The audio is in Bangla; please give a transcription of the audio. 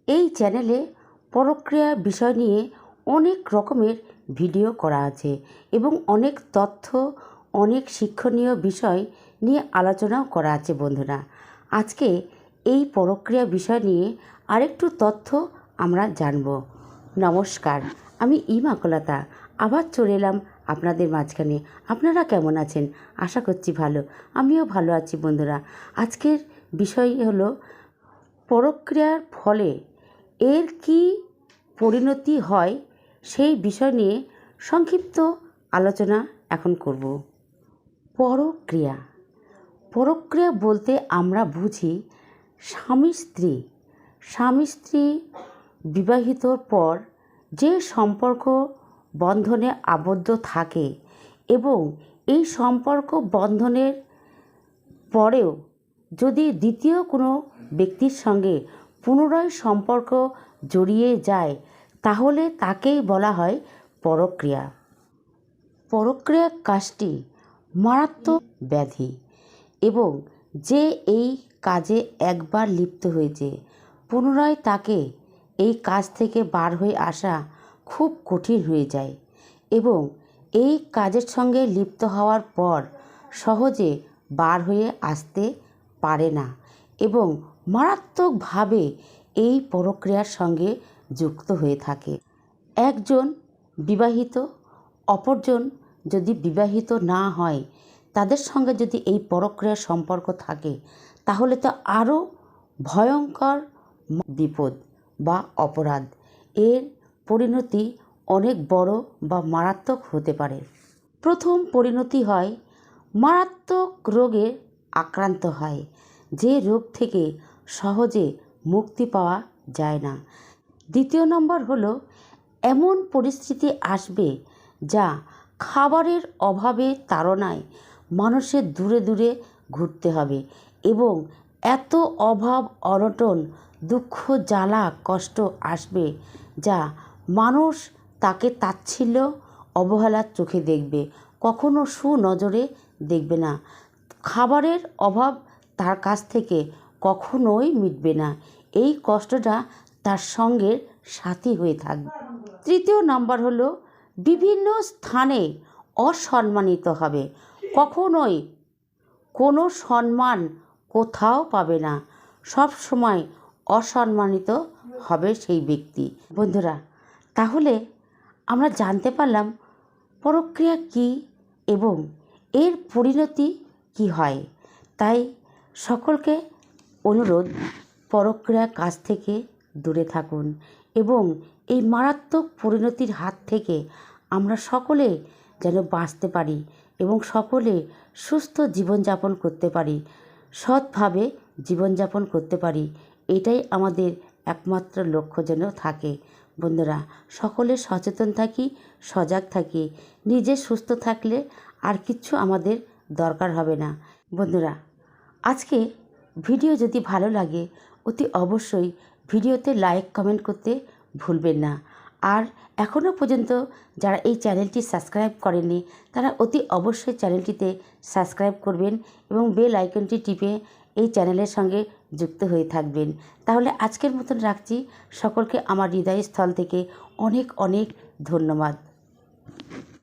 এই চ্যানেলে পরক্রিয়া বিষয় নিয়ে অনেক রকমের ভিডিও করা আছে এবং অনেক তথ্য, অনেক শিক্ষণীয় বিষয় নিয়ে আলোচনাও করা আছে। বন্ধুরা, আজকে এই পরক্রিয়া বিষয় নিয়ে আরেকটু তথ্য আমরা জানব। নমস্কার, আমি ইমাকলতা আবার চলে এলাম আপনাদের মাঝখানে। আপনারা কেমন আছেন? আশা করছি ভালো। আমিও ভালো আছি। বন্ধুরা, আজকের বিষয় হলো পরক্রিয়ার ফলে এর কি পরিণতি হয় সেই বিষয় নিয়ে সংক্ষিপ্ত আলোচনা এখন করব। পরক্রিয়া বলতে আমরা বুঝি স্বামী স্ত্রী বিবাহিতর পর যে সম্পর্ক বন্ধনে আবদ্ধ থাকে এবং এই সম্পর্ক বন্ধনের পরেও যদি দ্বিতীয় কোনো ব্যক্তির সঙ্গে পুনরায় সম্পর্ক জড়িয়ে যায় তাহলে তাকেই বলা হয় পরক্রিয়া। পরক্রিয়া কাজটি মারাত্মক ব্যাধি এবং যে এই কাজে একবার লিপ্ত হয়েছে পুনরায় তাকে এই কাজ থেকে বার হয়ে আসা খুব কঠিন হয়ে যায় এবং এই কাজের সঙ্গে লিপ্ত হওয়ার পর সহজে বার হয়ে আসতে পারে না এবং মারাত্মকভাবে এই পরক্রিয়ার সঙ্গে যুক্ত হয়ে থাকে। একজন বিবাহিত, অপরজন যদি বিবাহিত না হয়, তাদের সঙ্গে যদি এই পরক্রিয়ার সম্পর্ক থাকে তাহলে তো আরও ভয়ঙ্কর বিপদ বা অপরাধ। এর পরিণতি অনেক বড় বা মারাত্মক হতে পারে। প্রথম পরিণতি হয় মারাত্মক রোগে আক্রান্ত হয়, যে রোগ থেকে সহজে মুক্তি পাওয়া যায় না। দ্বিতীয় নম্বর হলো এমন পরিস্থিতি আসবে যা খাবারের অভাবে তাড়নায় মানুষের দূরে দূরে ঘুরতে হবে এবং এত অভাব, অনটন, দুঃখ, জ্বালা, কষ্ট আসবে যা মানুষ তাকে তাচ্ছিল্য, অবহেলার চোখে দেখবে, কখনো সুনজরে দেখবে না। খাবারের অভাব তার কাছ থেকে কখনোই মিটবে না। এই কষ্টটা তার সঙ্গে সাথী হয়ে থাকবে। তৃতীয় নাম্বার হলো বিভিন্ন স্থানে অসম্মানিত হবে। কখনোই কোনো সম্মান কোথাও পাবে না, সব সময় অসম্মানিত হবে সেই ব্যক্তি। বন্ধুরা, তাহলে আমরা জানতে পারলাম পরক্রিয়া কী এবং এর পরিণতি কী হয়। তাই সকলকে অনুরোধ, পরক্রিয়ার কাজ থেকে দূরে থাকুন এবং এই মারাত্মক পরিণতির হাত থেকে আমরা সকলে যেন বাঁচতে পারি এবং সকলে সুস্থ জীবনযাপন করতে পারি, সৎভাবে জীবনযাপন করতে পারি। এটাই আমাদের একমাত্র লক্ষ্য যেন থাকে। বন্ধুরা, সকলে সচেতন থাকি, সজাগ থাকি। নিজে সুস্থ থাকলে আর কিচ্ছু আমাদের দরকার হবে না। বন্ধুরা, আজকে ভিডিও যদি ভালো লাগে অতি অবশ্যই ভিডিওতে লাইক, কমেন্ট করতে ভুলবেন না। আর এখনও পর্যন্ত যারা এই চ্যানেলটি সাবস্ক্রাইব করেননি তারা অতি অবশ্যই চ্যানেলটিতে সাবস্ক্রাইব করবেন এবং বেল আইকনটি টিপে এই চ্যানেলের সঙ্গে যুক্ত হয়ে থাকবেন। তাহলে আজকের মতন রাখছি। সকলকে আমার হৃদয়স্থল থেকে অনেক অনেক ধন্যবাদ।